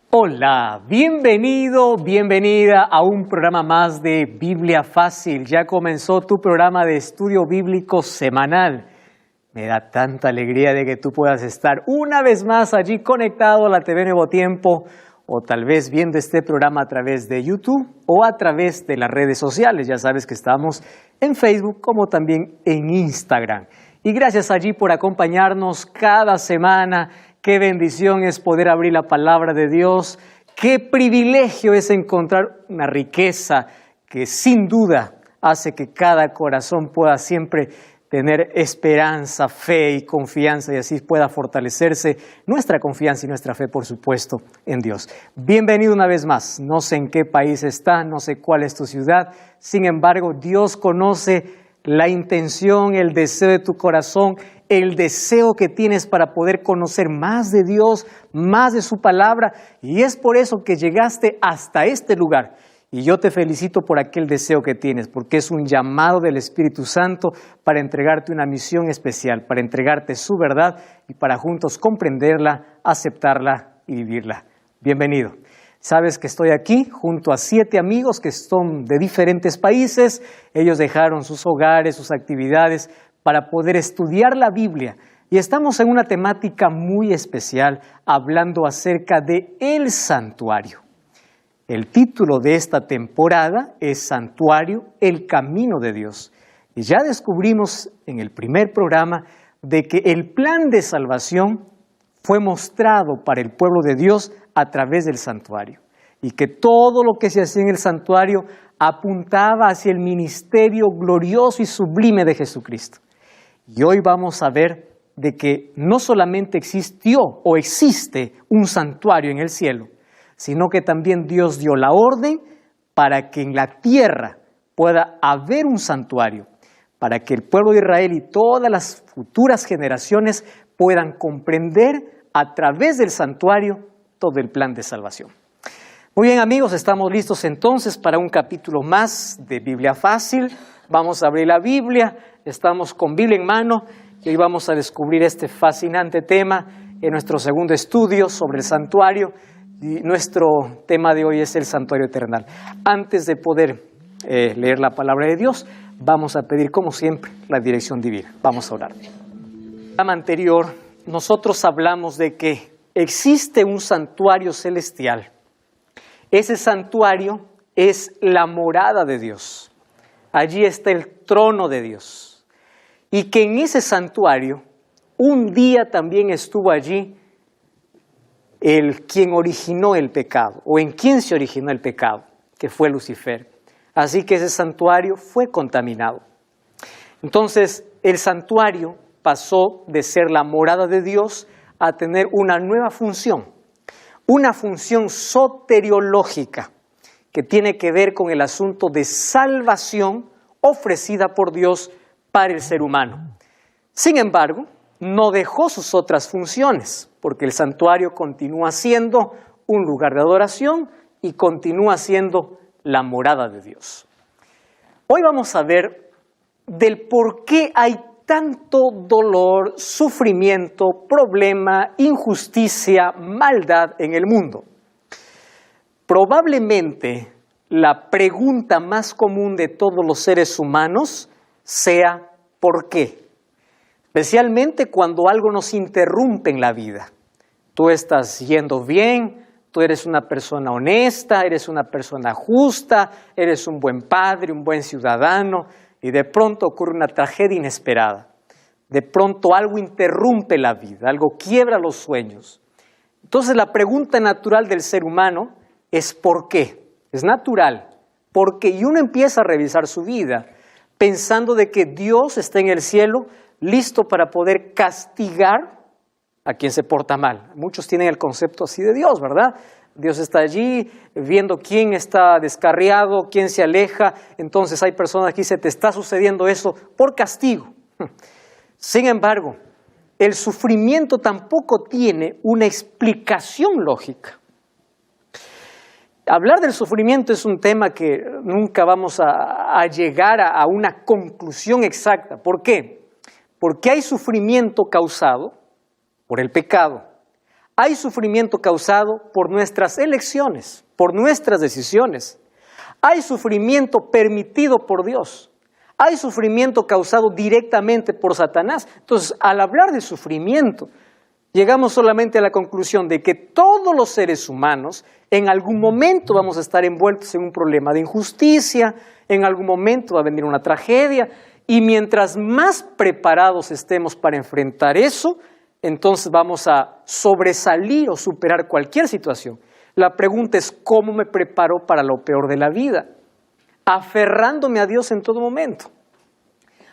Hola, bienvenido, bienvenida a un programa más de Biblia Fácil. Ya comenzó tu programa de estudio bíblico semanal. Me da tanta alegría de que tú puedas estar una vez más allí conectado a la TV Nuevo Tiempo o tal vez viendo este programa a través de YouTube o a través de las redes sociales. Ya sabes que estamos en Facebook como también en Instagram. Y gracias allí por acompañarnos cada semana. Qué bendición es poder abrir la palabra de Dios. Qué privilegio es encontrar una riqueza que sin duda hace que cada corazón pueda siempre tener esperanza, fe y confianza y así pueda fortalecerse nuestra confianza y nuestra fe, por supuesto, en Dios. Bienvenido una vez más. No sé en qué país está, no sé cuál es tu ciudad. Sin embargo, Dios conoce la intención, el deseo de tu corazón, el deseo que tienes para poder conocer más de Dios, más de su palabra, y es por eso que llegaste hasta este lugar. Y yo te felicito por aquel deseo que tienes, porque es un llamado del Espíritu Santo para entregarte una misión especial, para entregarte su verdad y para juntos comprenderla, aceptarla y vivirla. Bienvenido. Sabes que estoy aquí junto a 7 amigos que son de diferentes países. Ellos dejaron sus hogares, sus actividades para poder estudiar la Biblia. Y estamos en una temática muy especial, hablando acerca de el santuario. El título de esta temporada es Santuario, el camino de Dios. Y ya descubrimos en el primer programa de que el plan de salvación fue mostrado para el pueblo de Dios a través del santuario. Y que todo lo que se hacía en el santuario apuntaba hacia el ministerio glorioso y sublime de Jesucristo. Y hoy vamos a ver de que no solamente existió o existe un santuario en el cielo, sino que también Dios dio la orden para que en la tierra pueda haber un santuario, para que el pueblo de Israel y todas las futuras generaciones puedan comprender a través del santuario todo el plan de salvación. Muy bien, amigos, estamos listos entonces para un capítulo más de Biblia Fácil. Vamos a abrir la Biblia, estamos con Biblia en mano y hoy vamos a descubrir este fascinante tema en nuestro segundo estudio sobre el santuario. Y nuestro tema de hoy es el santuario terrenal. Antes de poder leer la palabra de Dios, vamos a pedir como siempre la dirección divina. Vamos a orar. En el programa anterior nosotros hablamos de que existe un santuario celestial. Ese santuario es la morada de Dios. Allí está el trono de Dios. Y que en ese santuario un día también estuvo allí quien originó el pecado, o en quien se originó el pecado, que fue Lucifer. Así que ese santuario fue contaminado. Entonces, el santuario pasó de ser la morada de Dios a tener una nueva función, una función soteriológica, que tiene que ver con el asunto de salvación ofrecida por Dios para el ser humano. Sin embargo, no dejó sus otras funciones, porque el santuario continúa siendo un lugar de adoración y continúa siendo la morada de Dios. Hoy vamos a ver del por qué hay tanto dolor, sufrimiento, problema, injusticia, maldad en el mundo. Probablemente la pregunta más común de todos los seres humanos sea ¿por qué? Especialmente cuando algo nos interrumpe en la vida. Tú estás yendo bien, tú eres una persona honesta, eres una persona justa, eres un buen padre, un buen ciudadano, y de pronto ocurre una tragedia inesperada. De pronto algo interrumpe la vida, algo quiebra los sueños. Entonces la pregunta natural del ser humano es ¿por qué? Es natural, porque y uno empieza a revisar su vida pensando de que Dios está en el cielo listo para poder castigar a quien se porta mal. Muchos tienen el concepto así de Dios, ¿verdad? Dios está allí viendo quién está descarriado, quién se aleja. Entonces hay personas que dicen, te está sucediendo eso por castigo. Sin embargo, el sufrimiento tampoco tiene una explicación lógica. Hablar del sufrimiento es un tema que nunca vamos a llegar a una conclusión exacta. ¿Por qué? Porque hay sufrimiento causado por el pecado. Hay sufrimiento causado por nuestras elecciones, por nuestras decisiones. Hay sufrimiento permitido por Dios. Hay sufrimiento causado directamente por Satanás. Entonces, al hablar de sufrimiento, llegamos solamente a la conclusión de que todos los seres humanos en algún momento vamos a estar envueltos en un problema de injusticia, en algún momento va a venir una tragedia, y mientras más preparados estemos para enfrentar eso, entonces vamos a sobresalir o superar cualquier situación. La pregunta es, ¿cómo me preparo para lo peor de la vida? Aferrándome a Dios en todo momento.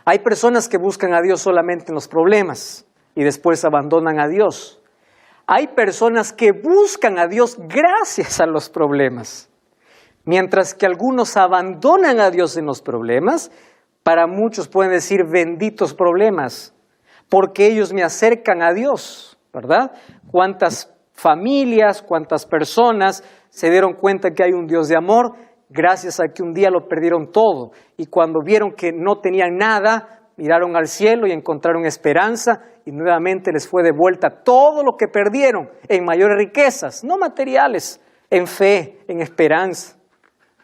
Hay personas que buscan a Dios solamente en los problemas y después abandonan a Dios. Hay personas que buscan a Dios gracias a los problemas. Mientras que algunos abandonan a Dios en los problemas, para muchos pueden decir benditos problemas, porque ellos me acercan a Dios, ¿verdad? ¿Cuántas familias, cuántas personas se dieron cuenta que hay un Dios de amor gracias a que un día lo perdieron todo? Y cuando vieron que no tenían nada, miraron al cielo y encontraron esperanza y nuevamente les fue de vuelta todo lo que perdieron en mayores riquezas, no materiales, en fe, en esperanza.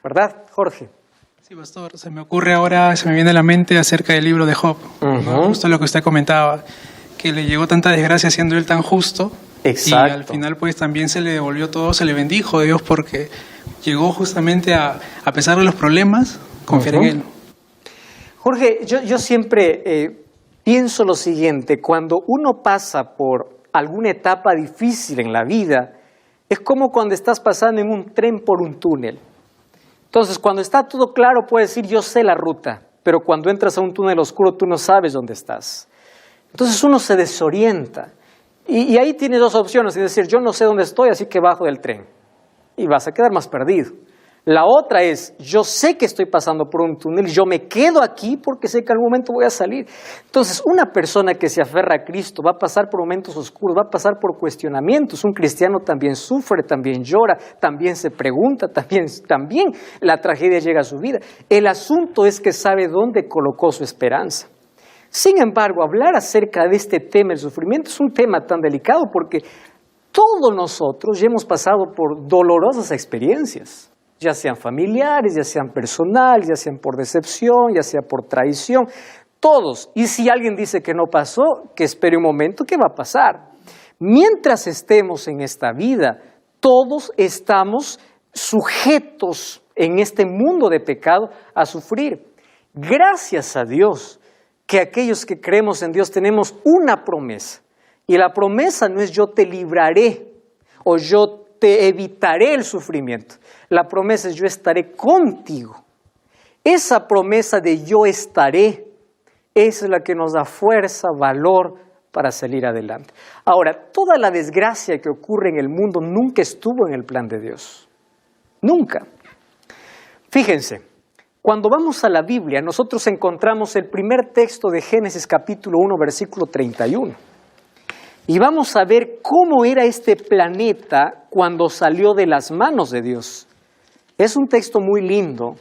¿Verdad, Jorge? Sí, pastor, se me ocurre ahora, se me viene a la mente acerca del libro de Job, ¿no? Justo lo que usted comentaba, que le llegó tanta desgracia siendo él tan justo. Exacto. Y al final pues también se le devolvió todo, se le bendijo a Dios porque llegó justamente a pesar de los problemas, confiar en Él. Jorge, yo siempre pienso lo siguiente, cuando uno pasa por alguna etapa difícil en la vida, es como cuando estás pasando en un tren por un túnel. Entonces, cuando está todo claro, puedes decir, yo sé la ruta, pero cuando entras a un túnel oscuro, tú no sabes dónde estás. Entonces uno se desorienta. Y ahí tiene dos opciones, es decir, yo no sé dónde estoy, así que bajo del tren. Y vas a quedar más perdido. La otra es, yo sé que estoy pasando por un túnel, yo me quedo aquí porque sé que en algún momento voy a salir. Entonces, una persona que se aferra a Cristo va a pasar por momentos oscuros, va a pasar por cuestionamientos. Un cristiano también sufre, también llora, también se pregunta, también la tragedia llega a su vida. El asunto es que sabe dónde colocó su esperanza. Sin embargo, hablar acerca de este tema, el sufrimiento, es un tema tan delicado porque todos nosotros ya hemos pasado por dolorosas experiencias. Ya sean familiares, ya sean personales, ya sean por decepción, ya sea por traición, todos. Y si alguien dice que no pasó, que espere un momento, ¿qué va a pasar? Mientras estemos en esta vida, todos estamos sujetos en este mundo de pecado a sufrir. Gracias a Dios que aquellos que creemos en Dios tenemos una promesa. Y la promesa no es yo te libraré o yo te evitaré el sufrimiento. La promesa es yo estaré contigo. Esa promesa de yo estaré es la que nos da fuerza, valor para salir adelante. Ahora, toda la desgracia que ocurre en el mundo nunca estuvo en el plan de Dios. Nunca. Fíjense, cuando vamos a la Biblia, nosotros encontramos el primer texto de Génesis capítulo 1, versículo 31. Y vamos a ver cómo era este planeta cuando salió de las manos de Dios. Es un texto muy lindo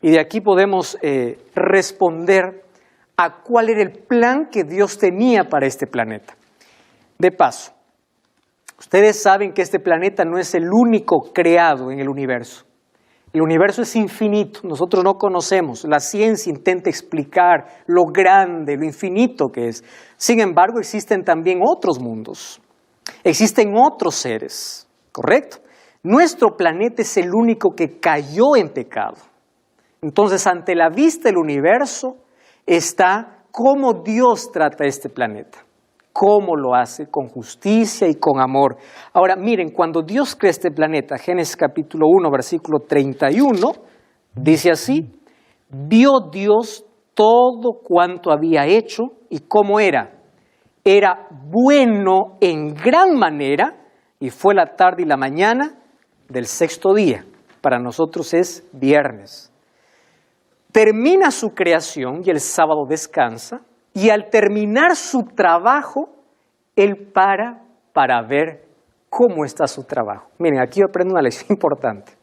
y de aquí podemos responder a cuál era el plan que Dios tenía para este planeta. De paso, ustedes saben que este planeta no es el único creado en el universo. El universo es infinito, nosotros no conocemos, la ciencia intenta explicar lo grande, lo infinito que es. Sin embargo, existen también otros mundos, existen otros seres, ¿correcto? Nuestro planeta es el único que cayó en pecado. Entonces, ante la vista del universo está cómo Dios trata este planeta. ¿Cómo lo hace? Con justicia y con amor. Ahora, miren, cuando Dios crea este planeta, Génesis capítulo 1, versículo 31, dice así, vio Dios todo cuanto había hecho y cómo era. Era bueno en gran manera y fue la tarde y la mañana del sexto día. Para nosotros es viernes. Termina su creación y el sábado descansa. Y al terminar su trabajo, él para ver cómo está su trabajo. Miren, aquí yo aprendo una lección importante.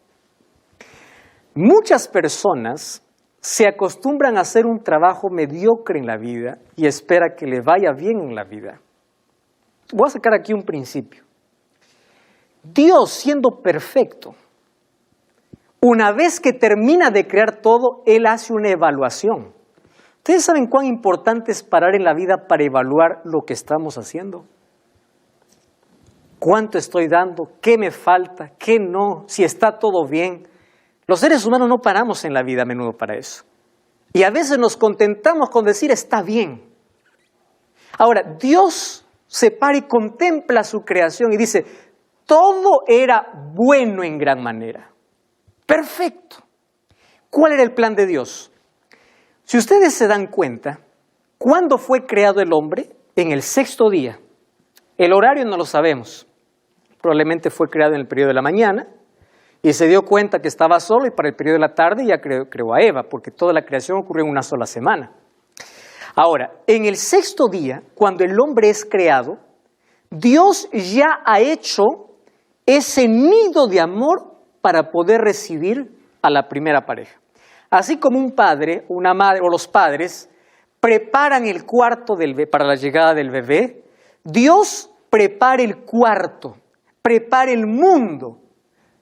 Muchas personas se acostumbran a hacer un trabajo mediocre en la vida y espera que le vaya bien en la vida. Voy a sacar aquí un principio. Dios, siendo perfecto, una vez que termina de crear todo, Él hace una evaluación. ¿Ustedes saben cuán importante es parar en la vida para evaluar lo que estamos haciendo? ¿Cuánto estoy dando? ¿Qué me falta? ¿Qué no? Si está todo bien. Los seres humanos no paramos en la vida a menudo para eso. Y a veces nos contentamos con decir está bien. Ahora, Dios se para y contempla su creación y dice, todo era bueno en gran manera. Perfecto. ¿Cuál era el plan de Dios? Si ustedes se dan cuenta, ¿cuándo fue creado el hombre? En el 6º día. El horario no lo sabemos. Probablemente fue creado en el periodo de la mañana y se dio cuenta que estaba solo y para el periodo de la tarde ya creó a Eva, porque toda la creación ocurrió en una sola semana. Ahora, en el 6º día, cuando el hombre es creado, Dios ya ha hecho ese nido de amor para poder recibir a la primera pareja. Así como un padre, una madre o los padres preparan el cuarto para la llegada del bebé, Dios prepara el cuarto, prepara el mundo.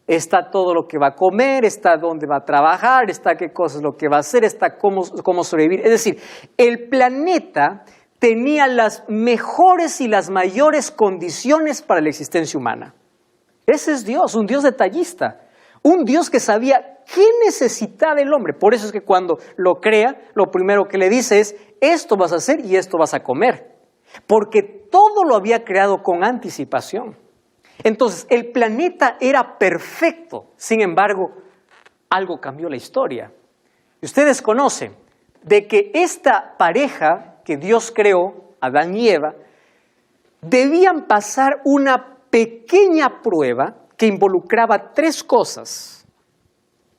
Está todo lo que va a comer, está dónde va a trabajar, está qué cosas lo que va a hacer, está cómo sobrevivir. Es decir, el planeta tenía las mejores y las mayores condiciones para la existencia humana. Ese es Dios, un Dios detallista, un Dios que sabía qué necesitaba el hombre. Por eso es que cuando lo crea, lo primero que le dice es, esto vas a hacer y esto vas a comer. Porque todo lo había creado con anticipación. Entonces, el planeta era perfecto. Sin embargo, algo cambió la historia. Y ustedes conocen de que esta pareja que Dios creó, Adán y Eva, debían pasar una pequeña prueba que involucraba 3 cosas.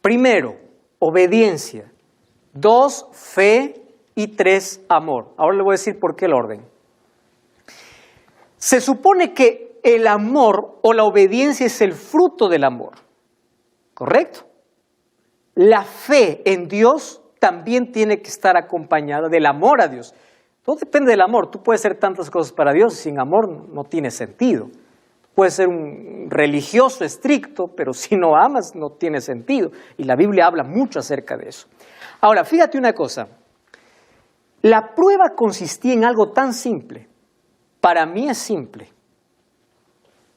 Primero, obediencia. 2, fe. Y 3, amor. Ahora le voy a decir por qué el orden. Se supone que el amor o la obediencia es el fruto del amor. ¿Correcto? La fe en Dios también tiene que estar acompañada del amor a Dios. Todo depende del amor. Tú puedes hacer tantas cosas para Dios y sin amor no tiene sentido. Puedes ser un religioso estricto, pero si no amas no tiene sentido. Y la Biblia habla mucho acerca de eso. Ahora, fíjate una cosa. La prueba consistía en algo tan simple. Para mí es simple.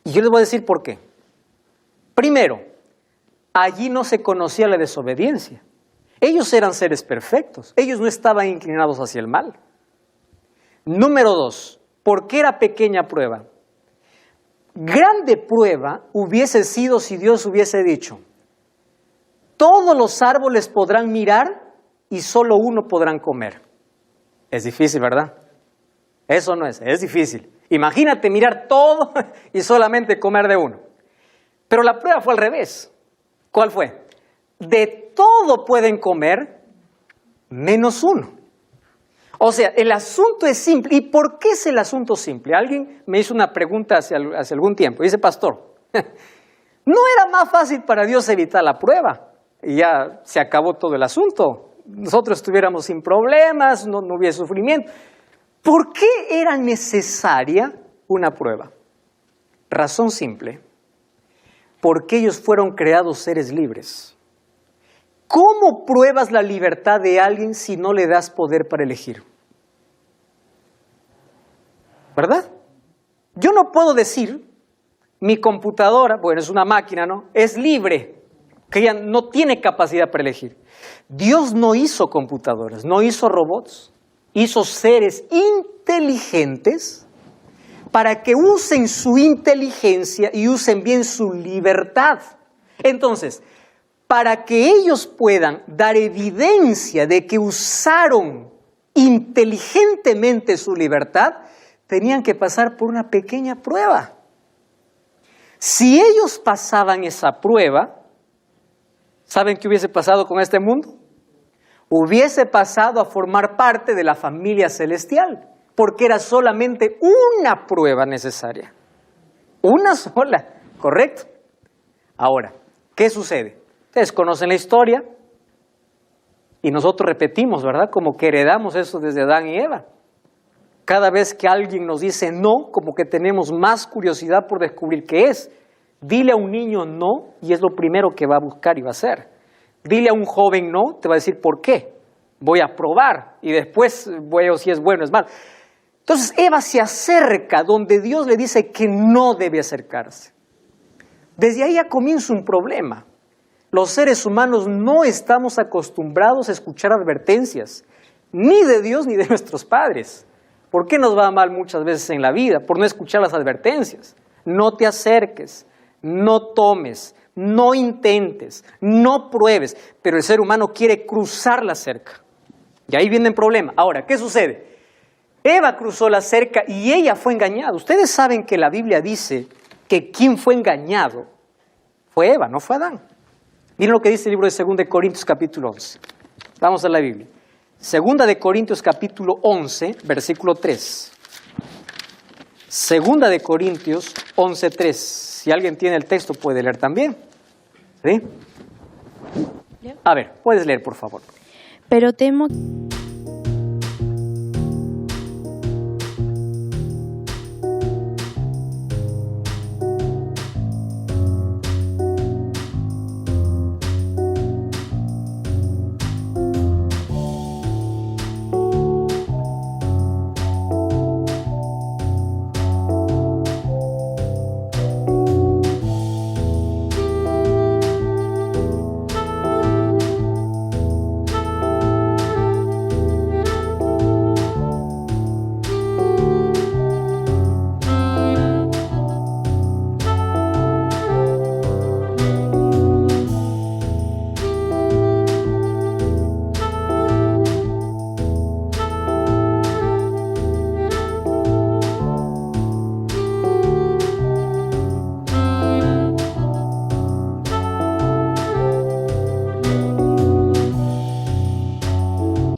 Y yo les voy a decir por qué. Primero, allí no se conocía la desobediencia. Ellos eran seres perfectos. Ellos no estaban inclinados hacia el mal. Número 2, ¿por qué era pequeña prueba? Grande prueba hubiese sido si Dios hubiese dicho, todos los árboles podrán mirar y solo uno podrán comer. Es difícil, ¿verdad? Eso no es difícil. Imagínate mirar todo y solamente comer de uno. Pero la prueba fue al revés. ¿Cuál fue? De todo pueden comer menos uno. O sea, el asunto es simple. ¿Y por qué es el asunto simple? Alguien me hizo una pregunta hace algún tiempo. Dice, pastor, ¿no era más fácil para Dios evitar la prueba? Y ya se acabó todo el asunto. Nosotros estuviéramos sin problemas, no hubiera sufrimiento. ¿Por qué era necesaria una prueba? Razón simple. Porque ellos fueron creados seres libres. ¿Cómo pruebas la libertad de alguien si no le das poder para elegir? ¿Verdad? Yo no puedo decir, mi computadora, bueno, es una máquina, ¿no? Es libre, que ella no tiene capacidad para elegir. Dios no hizo computadoras, no hizo robots, hizo seres inteligentes para que usen su inteligencia y usen bien su libertad. Entonces, para que ellos puedan dar evidencia de que usaron inteligentemente su libertad, tenían que pasar por una pequeña prueba. Si ellos pasaban esa prueba, ¿saben qué hubiese pasado con este mundo? Hubiese pasado a formar parte de la familia celestial, porque era solamente una prueba necesaria. Una sola, ¿correcto? Ahora, ¿qué sucede? Ustedes conocen la historia y nosotros repetimos, ¿verdad? Como que heredamos eso desde Adán y Eva. Cada vez que alguien nos dice no, como que tenemos más curiosidad por descubrir qué es. Dile a un niño no y es lo primero que va a buscar y va a hacer. Dile a un joven no, te va a decir ¿por qué? Voy a probar y después veo si es bueno o es malo. Entonces Eva se acerca donde Dios le dice que no debe acercarse. Desde ahí ya comienza un problema. Los seres humanos no estamos acostumbrados a escuchar advertencias, ni de Dios ni de nuestros padres. ¿Por qué nos va mal muchas veces en la vida? Por no escuchar las advertencias. No te acerques, no tomes, no intentes, no pruebes. Pero el ser humano quiere cruzar la cerca. Y ahí viene el problema. Ahora, ¿qué sucede? Eva cruzó la cerca y ella fue engañada. Ustedes saben que la Biblia dice que quien fue engañado fue Eva, no fue Adán. Miren lo que dice el libro de 2 de Corintios capítulo 11. Vamos a la Biblia. 2 de Corintios capítulo 11, versículo 3. 2 de Corintios 11, 3. Si alguien tiene el texto puede leer también. ¿Sí? A ver, puedes leer por favor. Pero temo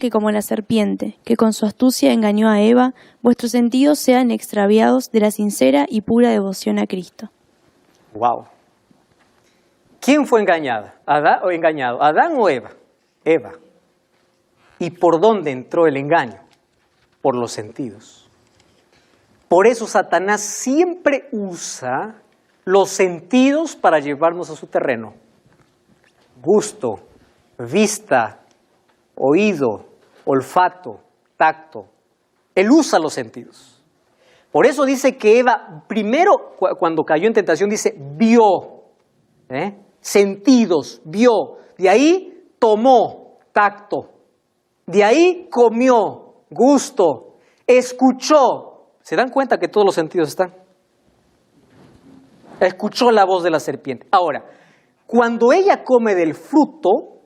que como la serpiente, que con su astucia engañó a Eva, vuestros sentidos sean extraviados de la sincera y pura devoción a Cristo. Wow. ¿Quién fue engañada? ¿Engañado? ¿Adán o Eva? Eva. ¿Y por dónde entró el engaño? Por los sentidos. Por eso Satanás siempre usa los sentidos para llevarnos a su terreno. Gusto, vista, oído, olfato, tacto. Él usa los sentidos. Por eso dice que Eva, primero cuando cayó en tentación, dice, vio. Sentidos, vio. De ahí tomó, tacto. De ahí comió, gusto. Escuchó. ¿Se dan cuenta que todos los sentidos están? Escuchó la voz de la serpiente. Ahora, cuando ella come del fruto,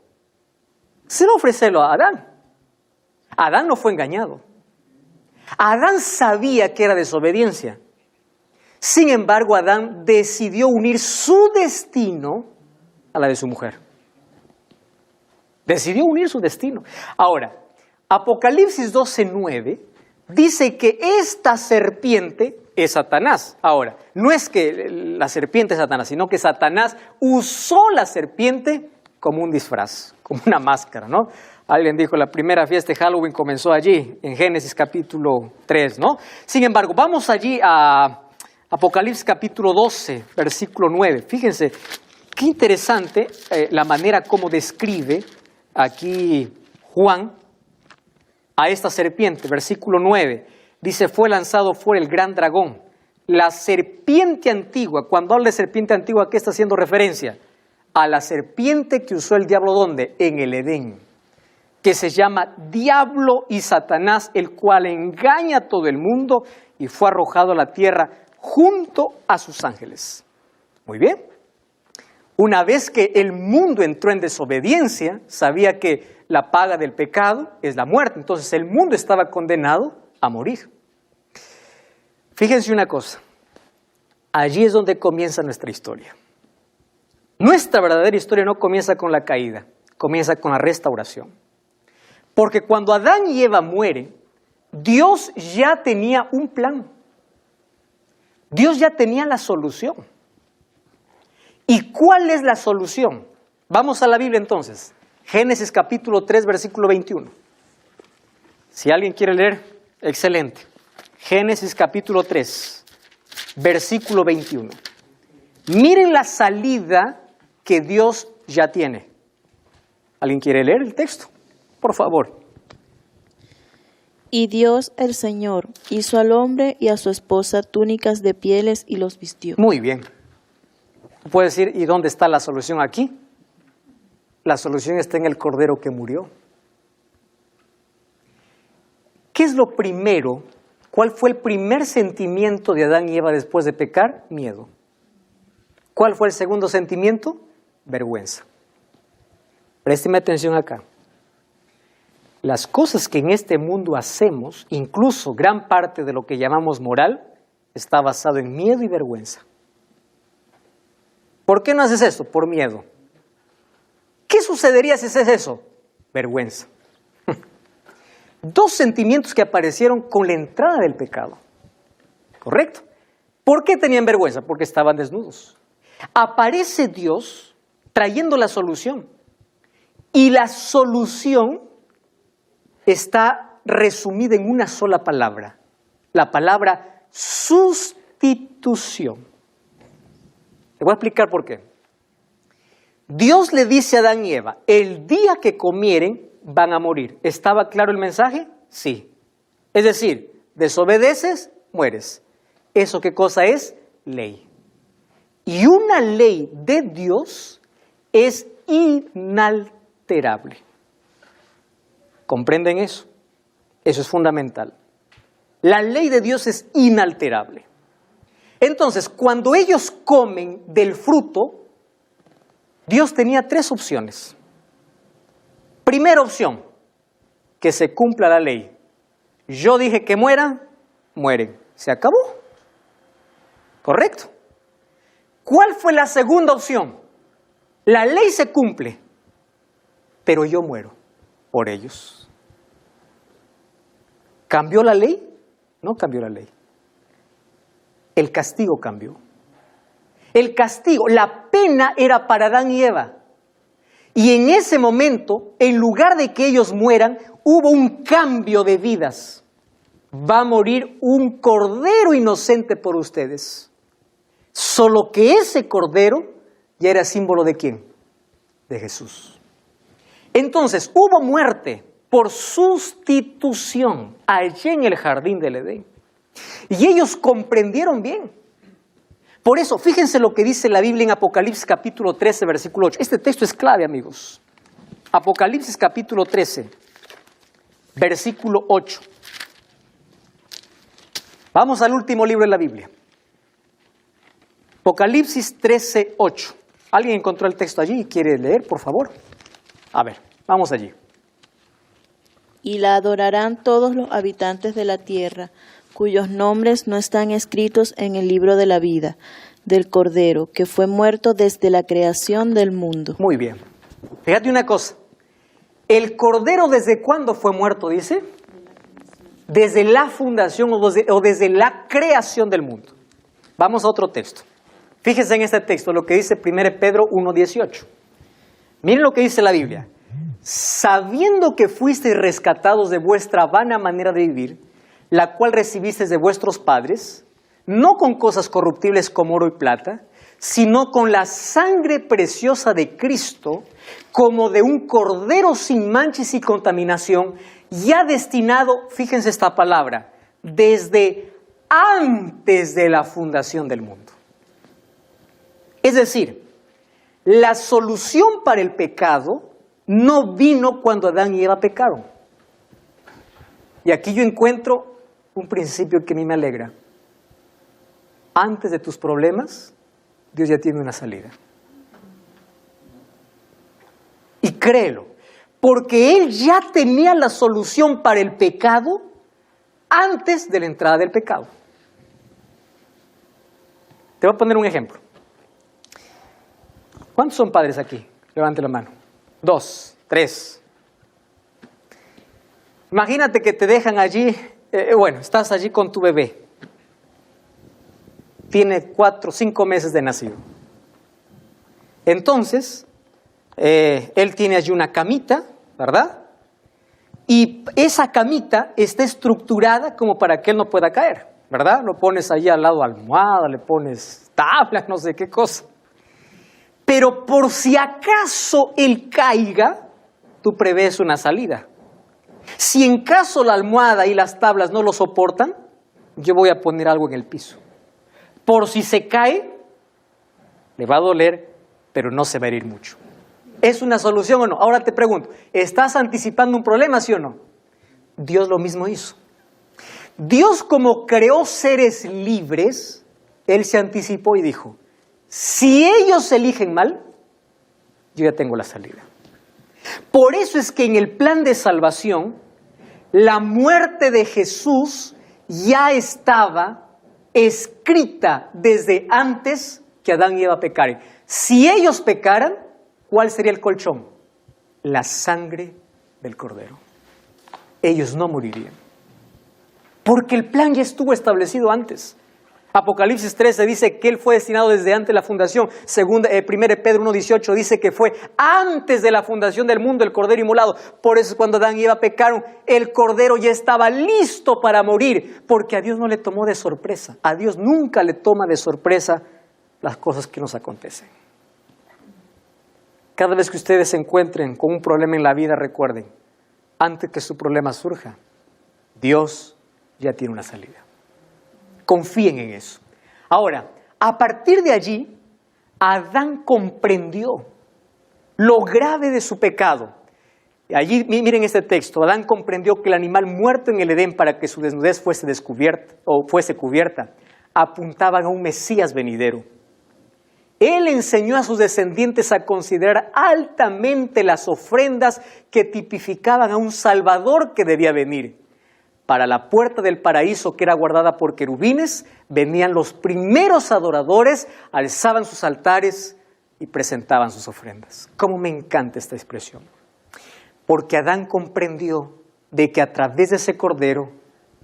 se va a ofrecerlo a Adán. Adán no fue engañado. Adán sabía que era desobediencia. Sin embargo, Adán decidió unir su destino a la de su mujer. Decidió unir su destino. Ahora, Apocalipsis 12:9 dice que esta serpiente es Satanás. Ahora, no es que la serpiente es Satanás, sino que Satanás usó la serpiente como un disfraz, como una máscara, ¿no? Alguien dijo, la primera fiesta de Halloween comenzó allí, en Génesis capítulo 3, ¿no? Sin embargo, vamos allí a Apocalipsis capítulo 12, versículo 9. Fíjense, qué interesante la manera como describe aquí Juan a esta serpiente. Versículo 9, dice, fue lanzado fuera el gran dragón, la serpiente antigua. Cuando habla de serpiente antigua, ¿a qué está haciendo referencia? A la serpiente que usó el diablo, ¿dónde? En el Edén, que se llama Diablo y Satanás, el cual engaña a todo el mundo y fue arrojado a la tierra junto a sus ángeles. Muy bien. Una vez que el mundo entró en desobediencia, sabía que la paga del pecado es la muerte. Entonces el mundo estaba condenado a morir. Fíjense una cosa. Allí es donde comienza nuestra historia. Nuestra verdadera historia no comienza con la caída, comienza con la restauración. Porque cuando Adán y Eva mueren, Dios ya tenía un plan. Dios ya tenía la solución. ¿Y cuál es la solución? Vamos a la Biblia entonces. Génesis capítulo 3, versículo 21. Si alguien quiere leer, excelente. Génesis capítulo 3, versículo 21. Miren la salida que Dios ya tiene. ¿Alguien quiere leer el texto? Por favor. Y Dios el Señor hizo al hombre y a su esposa túnicas de pieles y los vistió. Muy bien. Puedes decir, ¿y dónde está la solución aquí? La solución está en el Cordero que murió. ¿Qué es lo primero? ¿Cuál fue el primer sentimiento de Adán y Eva después de pecar? Miedo. ¿Cuál fue el segundo sentimiento? Vergüenza. Présteme atención acá. Las cosas que en este mundo hacemos, incluso gran parte de lo que llamamos moral, está basado en miedo y vergüenza. ¿Por qué no haces eso? Por miedo. ¿Qué sucedería si haces eso? Vergüenza. Dos sentimientos que aparecieron con la entrada del pecado. ¿Correcto? ¿Por qué tenían vergüenza? Porque estaban desnudos. Aparece Dios trayendo la solución. Y la solución está resumida en una sola palabra. La palabra sustitución. Te voy a explicar por qué. Dios le dice a Adán y Eva, el día que comieren van a morir. ¿Estaba claro el mensaje? Sí. Es decir, desobedeces, mueres. ¿Eso qué cosa es? Ley. Y una ley de Dios es inalterable. ¿Comprenden eso? Eso es fundamental. La ley de Dios es inalterable. Entonces, cuando ellos comen del fruto, Dios tenía tres opciones. Primera opción, que se cumpla la ley. Yo dije que mueran, mueren. Se acabó. ¿Correcto? ¿Cuál fue la segunda opción? La ley se cumple, pero yo muero por ellos. ¿Cambió la ley? No cambió la ley. El castigo cambió. El castigo, la pena era para Adán y Eva. Y en ese momento, en lugar de que ellos mueran, hubo un cambio de vidas. Va a morir un cordero inocente por ustedes. Solo que ese cordero ya era símbolo ¿de quién? De Jesús. Entonces, hubo muerte por sustitución allí en el jardín del Edén. Y ellos comprendieron bien. Por eso, fíjense lo que dice la Biblia en Apocalipsis capítulo 13, versículo 8. Este texto es clave, amigos. Apocalipsis capítulo 13, versículo 8. Vamos al último libro de la Biblia. Apocalipsis 13, 8. ¿Alguien encontró el texto allí y quiere leer, por favor? A ver, vamos allí. Y la adorarán todos los habitantes de la tierra, cuyos nombres no están escritos en el libro de la vida del Cordero, que fue muerto desde la creación del mundo. Muy bien. Fíjate una cosa. ¿El Cordero desde cuándo fue muerto, dice? Desde la fundación o desde la creación del mundo. Vamos a otro texto. Fíjense en este texto lo que dice 1 Pedro 1:18. Miren lo que dice la Biblia. Sabiendo que fuisteis rescatados de vuestra vana manera de vivir, la cual recibisteis de vuestros padres, no con cosas corruptibles como oro y plata, sino con la sangre preciosa de Cristo, como de un cordero sin mancha y sin contaminación, ya destinado, fíjense esta palabra, desde antes de la fundación del mundo. Es decir, la solución para el pecado no vino cuando Adán y Eva pecaron. Y aquí yo encuentro un principio que a mí me alegra. Antes de tus problemas, Dios ya tiene una salida. Y créelo, porque Él ya tenía la solución para el pecado antes de la entrada del pecado. Te voy a poner un ejemplo. ¿Cuántos son padres aquí? Levante la mano. 2, 3. Imagínate que te dejan allí, estás allí con tu bebé. Tiene 4, 5 meses de nacido. Entonces, él tiene allí una camita, ¿verdad? Y esa camita está estructurada como para que él no pueda caer, ¿verdad? Lo pones allí al lado de la almohada, le pones tablas, no sé qué cosa. Pero por si acaso él caiga, tú prevés una salida. Si en caso la almohada y las tablas no lo soportan, yo voy a poner algo en el piso. Por si se cae, le va a doler, pero no se va a herir mucho. ¿Es una solución o no? Ahora te pregunto, ¿estás anticipando un problema, sí o no? Dios lo mismo hizo. Dios, como creó seres libres, Él se anticipó y dijo, si ellos eligen mal, yo ya tengo la salida. Por eso es que en el plan de salvación, la muerte de Jesús ya estaba escrita desde antes que Adán y Eva pecaren. Si ellos pecaran, ¿cuál sería el colchón? La sangre del Cordero. Ellos no morirían. Porque el plan ya estuvo establecido antes. Apocalipsis 13 dice que Él fue destinado desde antes de la fundación. 1 Pedro 1:18 dice que fue antes de la fundación del mundo el Cordero inmolado. Por eso cuando Adán y Eva pecaron, el Cordero ya estaba listo para morir. Porque a Dios no le tomó de sorpresa. A Dios nunca le toma de sorpresa las cosas que nos acontecen. Cada vez que ustedes se encuentren con un problema en la vida, recuerden, antes que su problema surja, Dios ya tiene una salida. Confíen en eso. Ahora, a partir de allí, Adán comprendió lo grave de su pecado. Allí, miren este texto, Adán comprendió que el animal muerto en el Edén para que su desnudez fuese descubierta o fuese cubierta, apuntaban a un Mesías venidero. Él enseñó a sus descendientes a considerar altamente las ofrendas que tipificaban a un Salvador que debía venir. Para la puerta del paraíso, que era guardada por querubines, venían los primeros adoradores, alzaban sus altares y presentaban sus ofrendas. ¿Cómo me encanta esta expresión? Porque Adán comprendió de que a través de ese cordero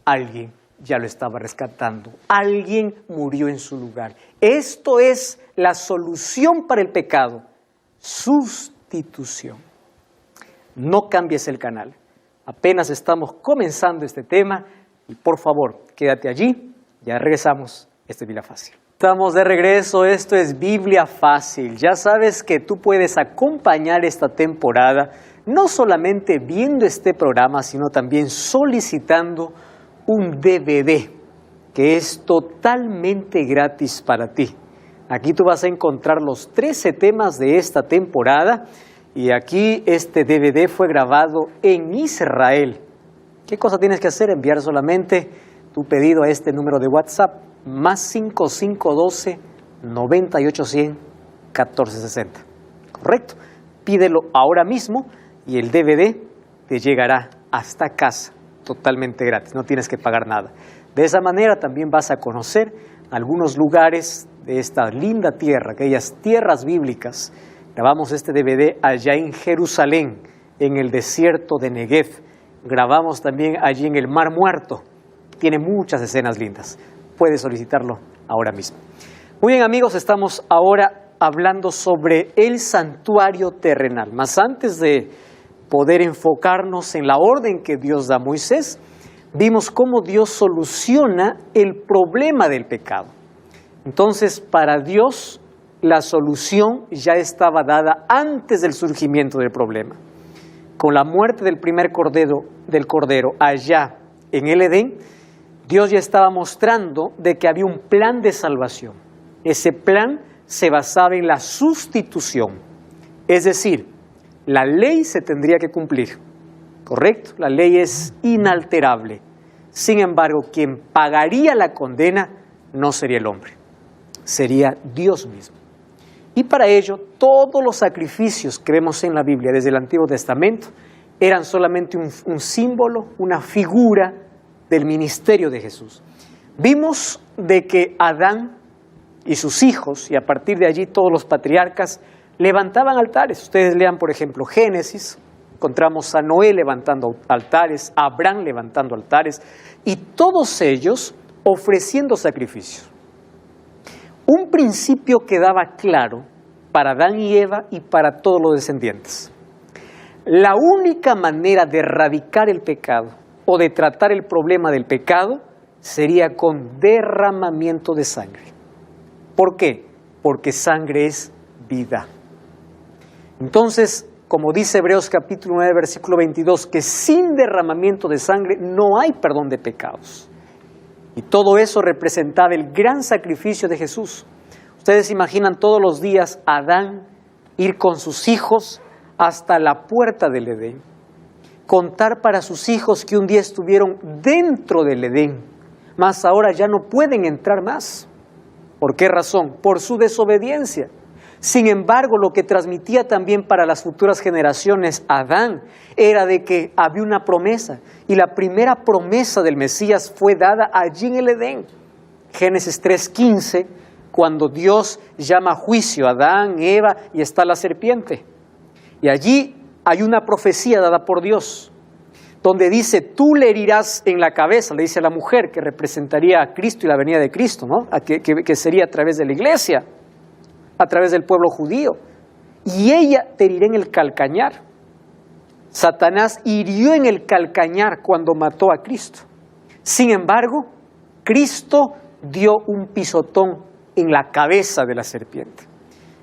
alguien ya lo estaba rescatando. Alguien murió en su lugar. Esto es la solución para el pecado. Sustitución. No cambies el canal. Apenas estamos comenzando este tema y por favor, quédate allí. Ya regresamos. Esto es Biblia Fácil. Estamos de regreso. Esto es Biblia Fácil. Ya sabes que tú puedes acompañar esta temporada no solamente viendo este programa, sino también solicitando un DVD que es totalmente gratis para ti. Aquí tú vas a encontrar los 13 temas de esta temporada y aquí este DVD fue grabado en Israel. ¿Qué cosa tienes que hacer? Enviar solamente tu pedido a este número de WhatsApp +5512 98100 1460. ¿Correcto? Pídelo ahora mismo y el DVD te llegará hasta casa. Totalmente gratis, no tienes que pagar nada. De esa manera también vas a conocer algunos lugares de esta linda tierra, aquellas tierras bíblicas. Grabamos este DVD allá en Jerusalén, en el desierto de Negev. Grabamos también allí en el Mar Muerto. Tiene muchas escenas lindas. Puedes solicitarlo ahora mismo. Muy bien, amigos, estamos ahora hablando sobre el santuario terrenal. Más antes de poder enfocarnos en la orden que Dios da a Moisés, vimos cómo Dios soluciona el problema del pecado. Entonces, para Dios, la solución ya estaba dada antes del surgimiento del problema. Con la muerte del primer cordero allá en el Edén, Dios ya estaba mostrando de que había un plan de salvación. Ese plan se basaba en la sustitución, es decir, la ley se tendría que cumplir, ¿correcto? La ley es inalterable. Sin embargo, quien pagaría la condena no sería el hombre, sería Dios mismo. Y para ello, todos los sacrificios que vemos en la Biblia desde el Antiguo Testamento eran solamente un símbolo, una figura del ministerio de Jesús. Vimos de que Adán y sus hijos, y a partir de allí todos los patriarcas, levantaban altares. Ustedes lean, por ejemplo, Génesis, encontramos a Noé levantando altares, a Abraham levantando altares, y todos ellos ofreciendo sacrificios. Un principio quedaba claro para Adán y Eva y para todos los descendientes. La única manera de erradicar el pecado o de tratar el problema del pecado sería con derramamiento de sangre. ¿Por qué? Porque sangre es vida. Entonces, como dice Hebreos capítulo 9, versículo 22, que sin derramamiento de sangre no hay perdón de pecados. Y todo eso representaba el gran sacrificio de Jesús. Ustedes imaginan todos los días a Adán ir con sus hijos hasta la puerta del Edén. Contar para sus hijos que un día estuvieron dentro del Edén, mas ahora ya no pueden entrar más. ¿Por qué razón? Por su desobediencia. Sin embargo, lo que transmitía también para las futuras generaciones Adán era de que había una promesa, y la primera promesa del Mesías fue dada allí en el Edén. Génesis 3:15, cuando Dios llama a juicio a Adán, Eva, y está la serpiente. Y allí hay una profecía dada por Dios, donde dice, tú le herirás en la cabeza, le dice a la mujer, que representaría a Cristo y la venida de Cristo, ¿no? Que sería a través de la iglesia, a través del pueblo judío, y ella te herirá en el calcañar. Satanás hirió en el calcañar cuando mató a Cristo. Sin embargo, Cristo dio un pisotón en la cabeza de la serpiente,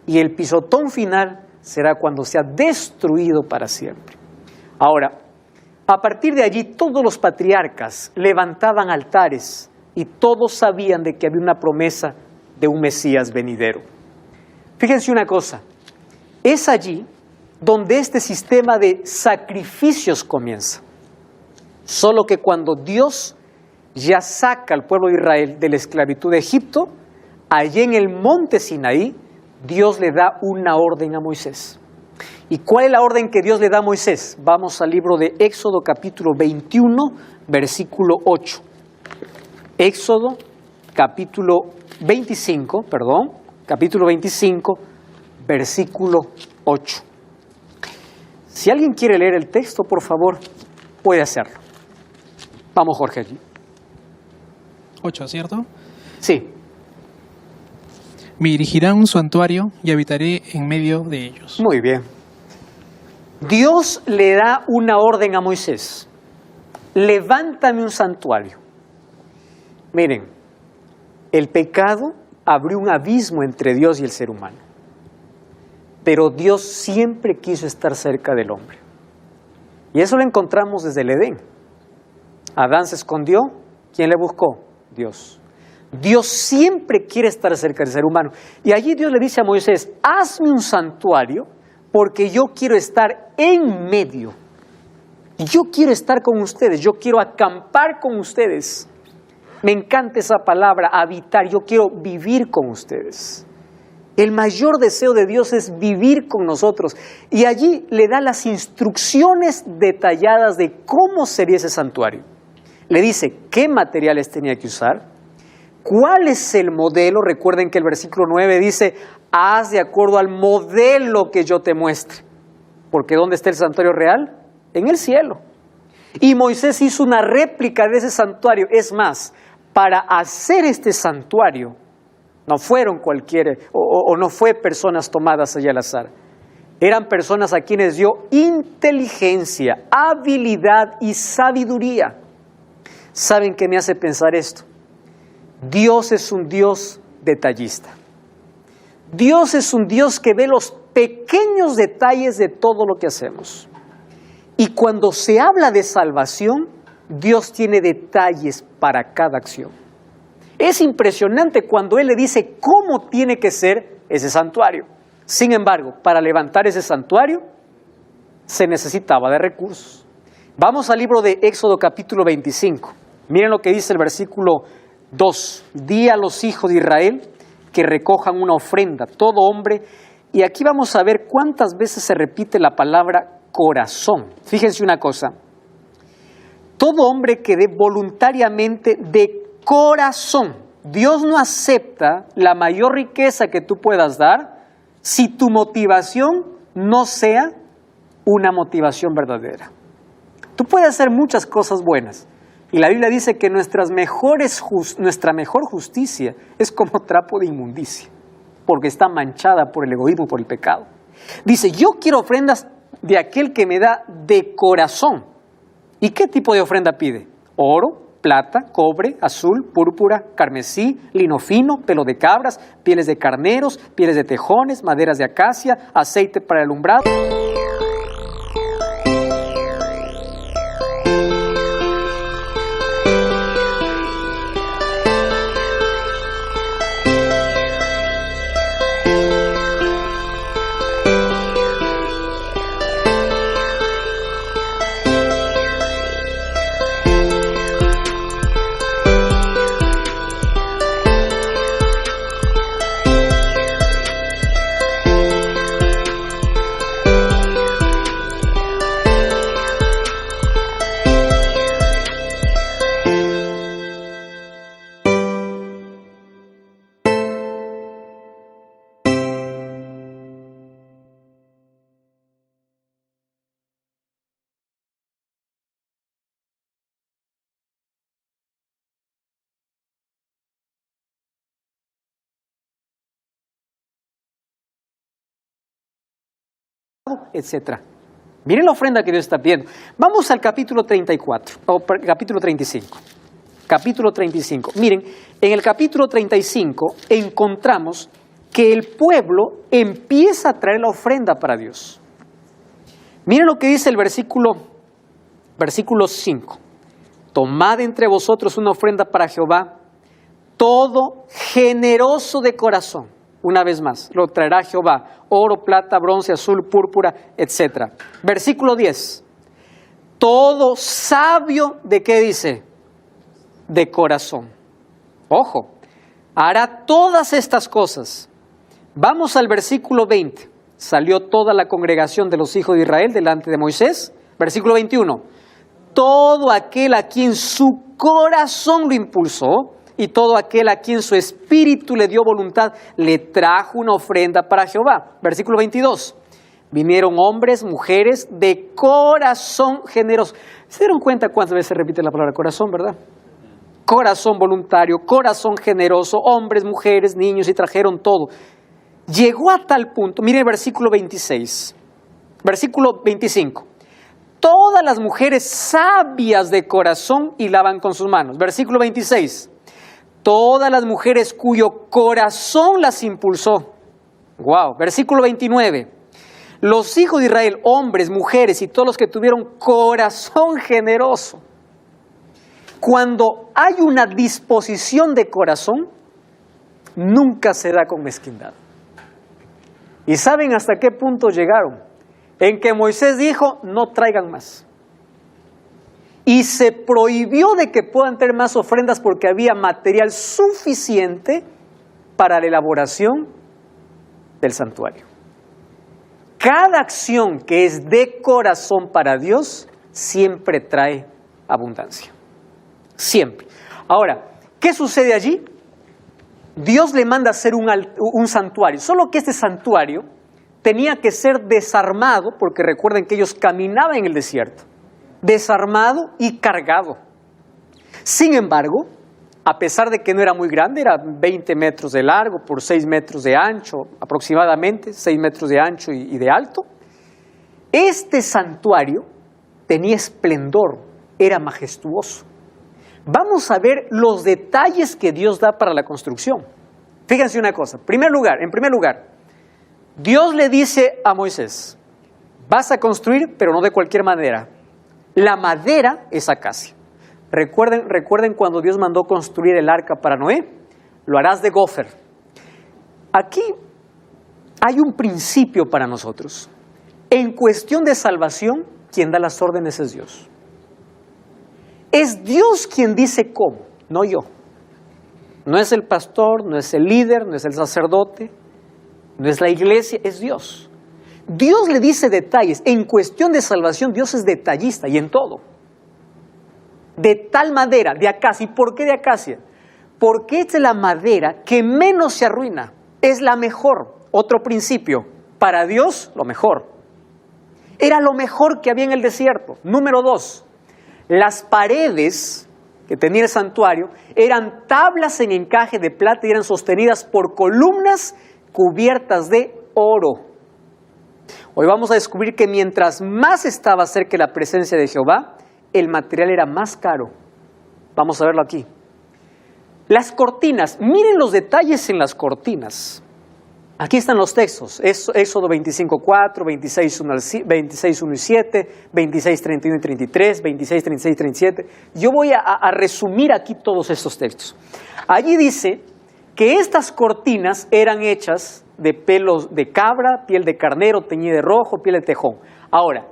y el pisotón final será cuando sea destruido para siempre. Ahora, a partir de allí todos los patriarcas levantaban altares y todos sabían de que había una promesa de un Mesías venidero. Fíjense una cosa, es allí donde este sistema de sacrificios comienza. Solo que cuando Dios ya saca al pueblo de Israel de la esclavitud de Egipto, allí en el monte Sinaí, Dios le da una orden a Moisés. ¿Y cuál es la orden que Dios le da a Moisés? Vamos al libro de Éxodo capítulo 21, versículo 8. Éxodo capítulo 25, versículo 8. Si alguien quiere leer el texto, por favor, puede hacerlo. Vamos, Jorge, allí. 8, ¿cierto? Sí. Me dirigirá a un santuario y habitaré en medio de ellos. Muy bien. Dios le da una orden a Moisés. Levántame un santuario. Miren, el pecado abrió un abismo entre Dios y el ser humano. Pero Dios siempre quiso estar cerca del hombre. Y eso lo encontramos desde el Edén. Adán se escondió. ¿Quién le buscó? Dios. Dios siempre quiere estar cerca del ser humano. Y allí Dios le dice a Moisés, hazme un santuario porque yo quiero estar en medio. Yo quiero estar con ustedes, yo quiero acampar con ustedes. Me encanta esa palabra, habitar, yo quiero vivir con ustedes. El mayor deseo de Dios es vivir con nosotros. Y allí le da las instrucciones detalladas de cómo sería ese santuario. Le dice qué materiales tenía que usar, cuál es el modelo. Recuerden que el versículo 9 dice, haz de acuerdo al modelo que yo te muestre. Porque ¿dónde está el santuario real? En el cielo. Y Moisés hizo una réplica de ese santuario. Es más, para hacer este santuario, no fueron cualquiera, o no fue personas tomadas allá al azar. Eran personas a quienes dio inteligencia, habilidad y sabiduría. ¿Saben qué me hace pensar esto? Dios es un Dios detallista. Dios es un Dios que ve los pequeños detalles de todo lo que hacemos. Y cuando se habla de salvación, Dios tiene detalles para cada acción. Es impresionante cuando Él le dice cómo tiene que ser ese santuario. Sin embargo, para levantar ese santuario, se necesitaba de recursos. Vamos al libro de Éxodo capítulo 25. Miren lo que dice el versículo 2. Di a los hijos de Israel que recojan una ofrenda, todo hombre. Y aquí vamos a ver cuántas veces se repite la palabra corazón. Fíjense una cosa. Todo hombre que dé voluntariamente de corazón. Dios no acepta la mayor riqueza que tú puedas dar si tu motivación no sea una motivación verdadera. Tú puedes hacer muchas cosas buenas. Y la Biblia dice que nuestra mejor justicia es como trapo de inmundicia, porque está manchada por el egoísmo, por el pecado. Dice, yo quiero ofrendas de aquel que me da de corazón. ¿Y qué tipo de ofrenda pide? Oro, plata, cobre, azul, púrpura, carmesí, lino fino, pelo de cabras, pieles de carneros, pieles de tejones, maderas de acacia, aceite para el alumbrado. Etcétera. Miren la ofrenda que Dios está pidiendo. Vamos al capítulo 34, o capítulo 35. Capítulo 35. Miren, en el capítulo 35 encontramos que el pueblo empieza a traer la ofrenda para Dios. Miren lo que dice el versículo 5. Tomad entre vosotros una ofrenda para Jehová, todo generoso de corazón. Una vez más, lo traerá Jehová, oro, plata, bronce, azul, púrpura, etc. Versículo 10. Todo sabio, ¿de qué dice? De corazón. Ojo, hará todas estas cosas. Vamos al versículo 20. Salió toda la congregación de los hijos de Israel delante de Moisés. Versículo 21. Todo aquel a quien su corazón lo impulsó, y todo aquel a quien su espíritu le dio voluntad, le trajo una ofrenda para Jehová. Versículo 22. Vinieron hombres, mujeres de corazón generoso. ¿Se dieron cuenta cuántas veces se repite la palabra corazón, verdad? Corazón voluntario, corazón generoso, hombres, mujeres, niños, y trajeron todo. Llegó a tal punto, mire el versículo 26, versículo 25. Todas las mujeres sabias de corazón hilaban con sus manos. Versículo 26. Todas las mujeres cuyo corazón las impulsó. Wow. Versículo 29. Los hijos de Israel, hombres, mujeres y todos los que tuvieron corazón generoso. Cuando hay una disposición de corazón, nunca se da con mezquindad. ¿Y saben hasta qué punto llegaron? En que Moisés dijo, no traigan más. Y se prohibió de que puedan tener más ofrendas porque había material suficiente para la elaboración del santuario. Cada acción que es de corazón para Dios siempre trae abundancia. Siempre. Ahora, ¿qué sucede allí? Dios le manda hacer un santuario, solo que este santuario tenía que ser desarmado, porque recuerden que ellos caminaban en el desierto. Desarmado y cargado. Sin embargo, a pesar de que no era muy grande, era 20 metros de largo por 6 metros de ancho, aproximadamente 6 metros de ancho y de alto, este santuario tenía esplendor, era majestuoso. Vamos a ver los detalles que Dios da para la construcción. Fíjense una cosa, en primer lugar, Dios le dice a Moisés, vas a construir, pero no de cualquier manera. La madera es acacia. Recuerden cuando Dios mandó construir el arca para Noé, lo harás de gofer. Aquí hay un principio para nosotros. En cuestión de salvación, quien da las órdenes es Dios. Es Dios quien dice cómo, no yo. No es el pastor, no es el líder, no es el sacerdote, no es la iglesia, es Dios. Dios le dice detalles. En cuestión de salvación, Dios es detallista y en todo. De tal madera, de acacia. ¿Y por qué de acacia? Porque es la madera que menos se arruina. Es la mejor. Otro principio. Para Dios, lo mejor. Era lo mejor que había en el desierto. Número 2. Las paredes que tenía el santuario eran tablas en encaje de plata y eran sostenidas por columnas cubiertas de oro. Hoy vamos a descubrir que mientras más estaba cerca de la presencia de Jehová, el material era más caro. Vamos a verlo aquí. Las cortinas, miren los detalles en las cortinas. Aquí están los textos, Éxodo 25:4, 26:1 y 7, 26:31 y 33, 26:36 y 37. Yo voy a resumir aquí todos estos textos. Allí dice que estas cortinas eran hechas de pelos de cabra, piel de carnero, teñida de rojo, piel de tejón. Ahora,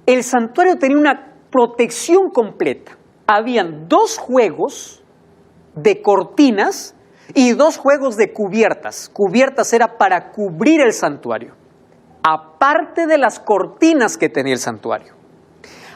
el santuario tenía una protección completa. Habían 2 juegos de cortinas y 2 juegos de cubiertas. Cubiertas era para cubrir el santuario, aparte de las cortinas que tenía el santuario.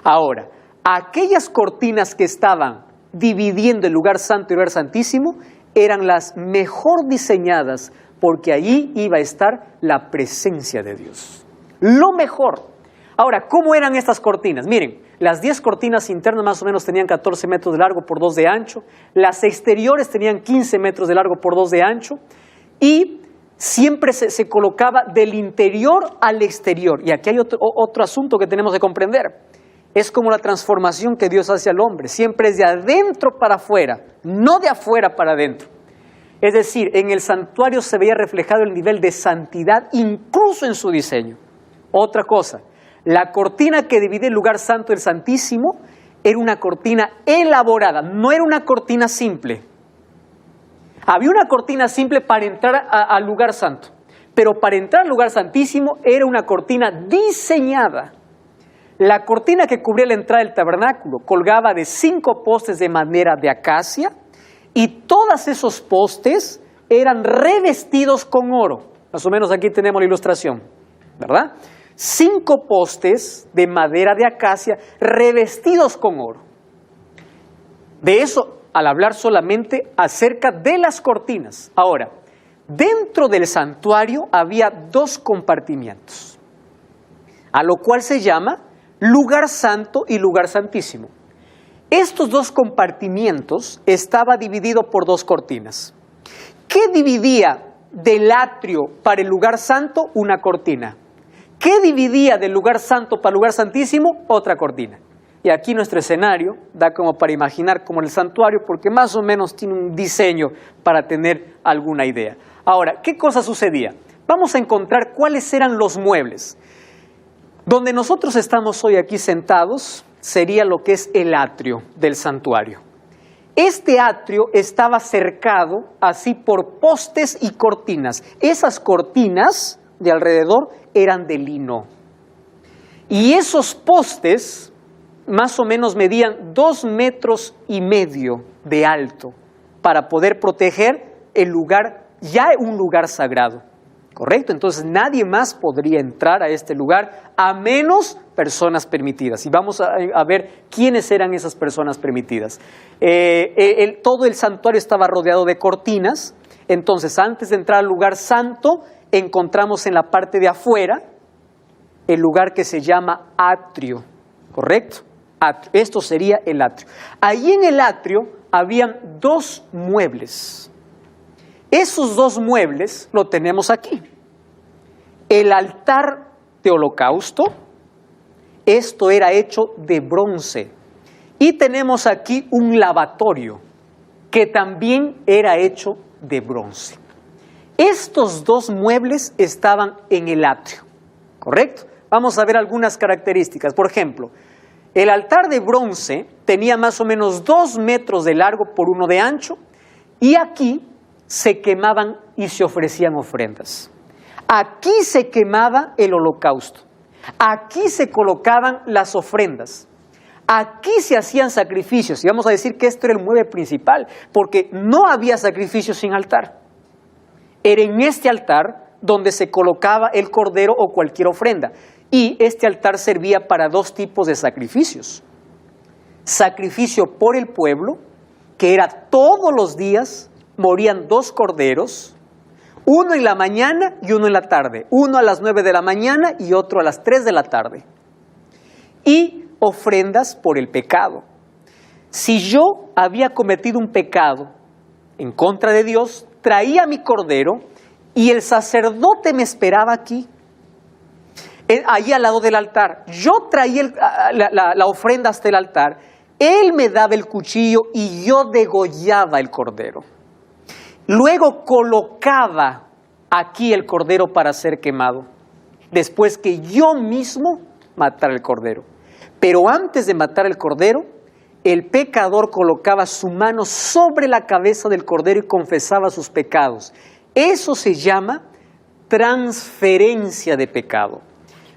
Ahora, aquellas cortinas que estaban dividiendo el lugar santo y el lugar santísimo eran las mejor diseñadas, porque allí iba a estar la presencia de Dios. Lo mejor. Ahora, ¿cómo eran estas cortinas? Miren, las 10 cortinas internas más o menos tenían 14 metros de largo por 2 de ancho. Las exteriores tenían 15 metros de largo por 2 de ancho. Y siempre se colocaba del interior al exterior. Y aquí hay otro asunto que tenemos que comprender. Es como la transformación que Dios hace al hombre. Siempre es de adentro para afuera, no de afuera para adentro. Es decir, en el santuario se veía reflejado el nivel de santidad, incluso en su diseño. Otra cosa, la cortina que divide el lugar santo del Santísimo era una cortina elaborada, no era una cortina simple. Había una cortina simple para entrar al lugar santo, pero para entrar al lugar santísimo era una cortina diseñada. La cortina que cubría la entrada del tabernáculo colgaba de 5 postes de madera de acacia, y todos esos postes eran revestidos con oro. Más o menos aquí tenemos la ilustración, ¿verdad? 5 postes de madera de acacia revestidos con oro. De eso, al hablar solamente acerca de las cortinas. Ahora, dentro del santuario había 2 compartimientos, a lo cual se llama lugar santo y lugar santísimo. Estos 2 compartimientos estaban divididos por 2 cortinas. ¿Qué dividía del atrio para el lugar santo? Una cortina. ¿Qué dividía del lugar santo para el lugar santísimo? Otra cortina. Y aquí nuestro escenario da como para imaginar como el santuario, porque más o menos tiene un diseño para tener alguna idea. Ahora, ¿qué cosa sucedía? Vamos a encontrar cuáles eran los muebles. Donde nosotros estamos hoy aquí sentados sería lo que es el atrio del santuario. Este atrio estaba cercado así por postes y cortinas. Esas cortinas de alrededor eran de lino. Y esos postes más o menos medían 2,5 metros de alto para poder proteger el lugar, ya un lugar sagrado. ¿Correcto? Entonces nadie más podría entrar a este lugar a menos personas permitidas. Y vamos a ver quiénes eran esas personas permitidas. Todo el santuario estaba rodeado de cortinas. Entonces, antes de entrar al lugar santo, encontramos en la parte de afuera el lugar que se llama atrio. ¿Correcto? Atrio. Esto sería el atrio. Allí en el atrio habían 2 muebles. Esos 2 muebles lo tenemos aquí. El altar de holocausto, esto era hecho de bronce. Y tenemos aquí un lavatorio, que también era hecho de bronce. Estos 2 muebles estaban en el atrio, ¿correcto? Vamos a ver algunas características. Por ejemplo, el altar de bronce tenía más o menos 2 metros de largo por 1 de ancho, y aquí se quemaban y se ofrecían ofrendas. Aquí se quemaba el holocausto. Aquí se colocaban las ofrendas. Aquí se hacían sacrificios. Y vamos a decir que esto era el mueble principal, porque no había sacrificio sin altar. Era en este altar donde se colocaba el cordero o cualquier ofrenda. Y este altar servía para 2 tipos de sacrificios. Sacrificio por el pueblo, que era todos los días. Morían 2 corderos, uno en la mañana y uno en la tarde, uno a las 9 de la mañana y otro a las 3 de la tarde. Y ofrendas por el pecado. Si yo había cometido un pecado en contra de Dios, traía mi cordero y el sacerdote me esperaba aquí, ahí al lado del altar. Yo traía la ofrenda hasta el altar Él me daba el cuchillo y yo degollaba el cordero. Luego colocaba aquí el cordero para ser quemado, después que yo mismo matara el cordero. Pero antes de matar el cordero, el pecador colocaba su mano sobre la cabeza del cordero y confesaba sus pecados. Eso se llama transferencia de pecado.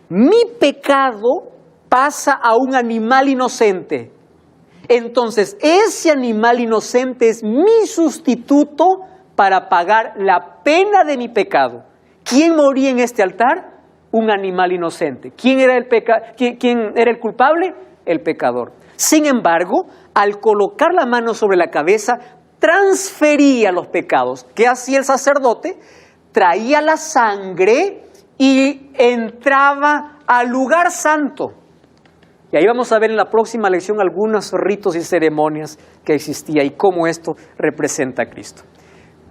Mi pecado pasa a un animal inocente. Entonces, ese animal inocente es mi sustituto para pagar la pena de mi pecado. ¿Quién moría en este altar? Un animal inocente. ¿Quién era el culpable? El pecador. Sin embargo, al colocar la mano sobre la cabeza, transfería los pecados. ¿Qué hacía el sacerdote? Traía la sangre y entraba al lugar santo. Y ahí vamos a ver en la próxima lección algunos ritos y ceremonias que existía y cómo esto representa a Cristo.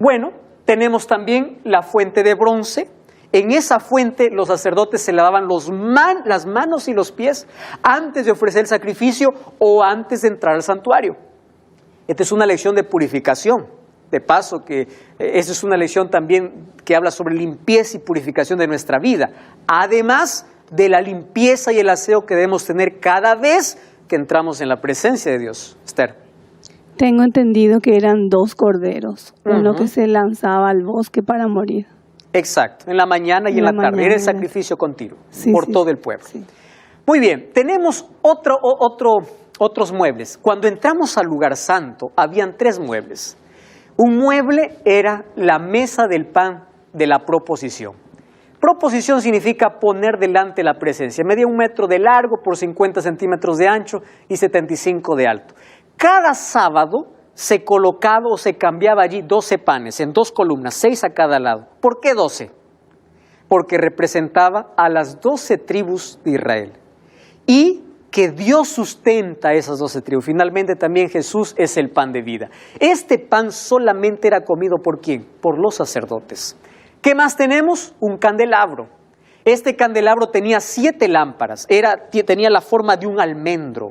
Bueno, tenemos también la fuente de bronce. En esa fuente los sacerdotes se lavaban las manos y los pies antes de ofrecer el sacrificio o antes de entrar al santuario. Esta es una lección de purificación. De paso, que esa es una lección también que habla sobre limpieza y purificación de nuestra vida. Además de la limpieza y el aseo que debemos tener cada vez que entramos en la presencia de Dios. Esther. Tengo entendido que eran 2 corderos, uno que se lanzaba al bosque para morir. Exacto, en la mañana y en la tarde. Era el sacrificio continuo por todo el pueblo. Sí. Muy bien, tenemos otros muebles. Cuando entramos al lugar santo, habían 3 muebles. Un mueble era la mesa del pan de la proposición. Proposición significa poner delante la presencia. Medía 1 metro de largo por 50 centímetros de ancho y 75 de alto. Cada sábado se colocaba o se cambiaba allí 12 panes en 2 columnas, 6 a cada lado. ¿Por qué 12? Porque representaba a las 12 tribus de Israel. Y que Dios sustenta esas 12 tribus. Finalmente también Jesús es el pan de vida. Este pan solamente era comido ¿por quién? Por los sacerdotes. ¿Qué más tenemos? Un candelabro. Este candelabro tenía 7 lámparas, tenía la forma de un almendro.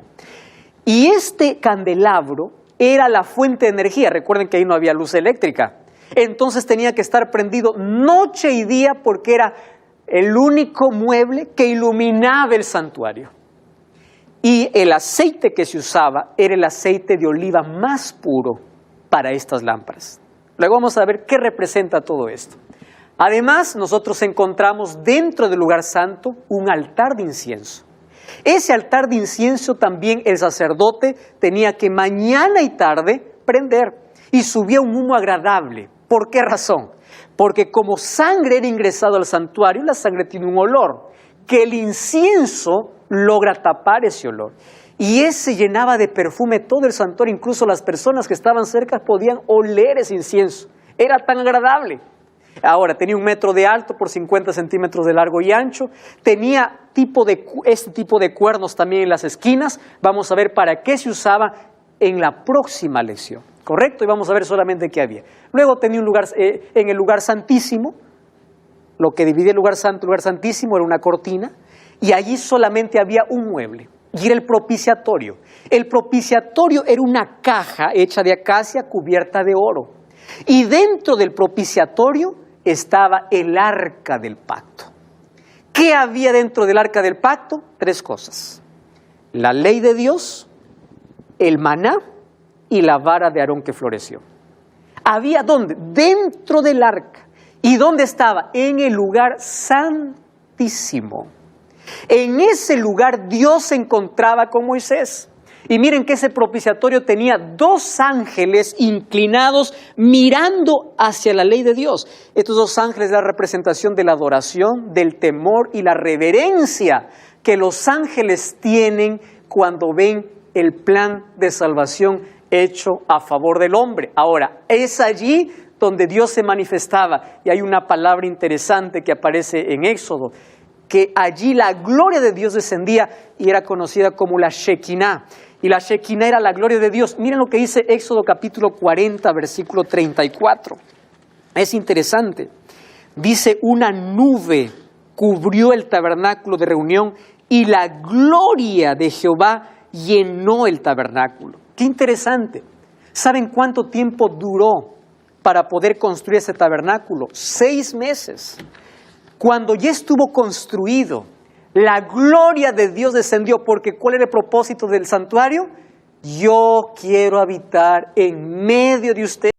Y este candelabro era la fuente de energía. Recuerden que ahí no había luz eléctrica. Entonces tenía que estar prendido noche y día porque era el único mueble que iluminaba el santuario. Y el aceite que se usaba era el aceite de oliva más puro para estas lámparas. Luego vamos a ver qué representa todo esto. Además, nosotros encontramos dentro del lugar santo un altar de incienso. Ese altar de incienso también el sacerdote tenía que mañana y tarde prender y subía un humo agradable. ¿Por qué razón? Porque como sangre era ingresado al santuario, la sangre tiene un olor, que el incienso logra tapar ese olor. Y ese llenaba de perfume todo el santuario, incluso las personas que estaban cerca podían oler ese incienso. Era tan agradable. Ahora, tenía 1 metro de alto por 50 centímetros de largo y ancho. Tenía este tipo de cuernos también en las esquinas. Vamos a ver para qué se usaba en la próxima lección. ¿Correcto? Y vamos a ver solamente qué había. Luego tenía un lugar, en el lugar santísimo, lo que dividía el lugar santo, el lugar santísimo era una cortina, y allí solamente había un mueble, y era el propiciatorio. El propiciatorio era una caja hecha de acacia cubierta de oro. Y dentro del propiciatorio estaba el arca del pacto. ¿Qué había dentro del arca del pacto? 3 cosas. La ley de Dios, el maná y la vara de Aarón que floreció. ¿Había dónde? Dentro del arca. ¿Y dónde estaba? En el lugar santísimo. En ese lugar Dios se encontraba con Moisés. Y miren que ese propiciatorio tenía 2 ángeles inclinados mirando hacia la ley de Dios. Estos 2 ángeles eran la representación de la adoración, del temor y la reverencia que los ángeles tienen cuando ven el plan de salvación hecho a favor del hombre. Ahora, es allí donde Dios se manifestaba. Y hay una palabra interesante que aparece en Éxodo, que allí la gloria de Dios descendía y era conocida como la Shekinah. Y la Shekinah era la gloria de Dios. Miren lo que dice Éxodo capítulo 40, versículo 34. Es interesante. Dice, una nube cubrió el tabernáculo de reunión y la gloria de Jehová llenó el tabernáculo. ¡Qué interesante! ¿Saben cuánto tiempo duró para poder construir ese tabernáculo? 6 meses. Cuando ya estuvo construido, la gloria de Dios descendió, porque ¿cuál era el propósito del santuario? Yo quiero habitar en medio de ustedes.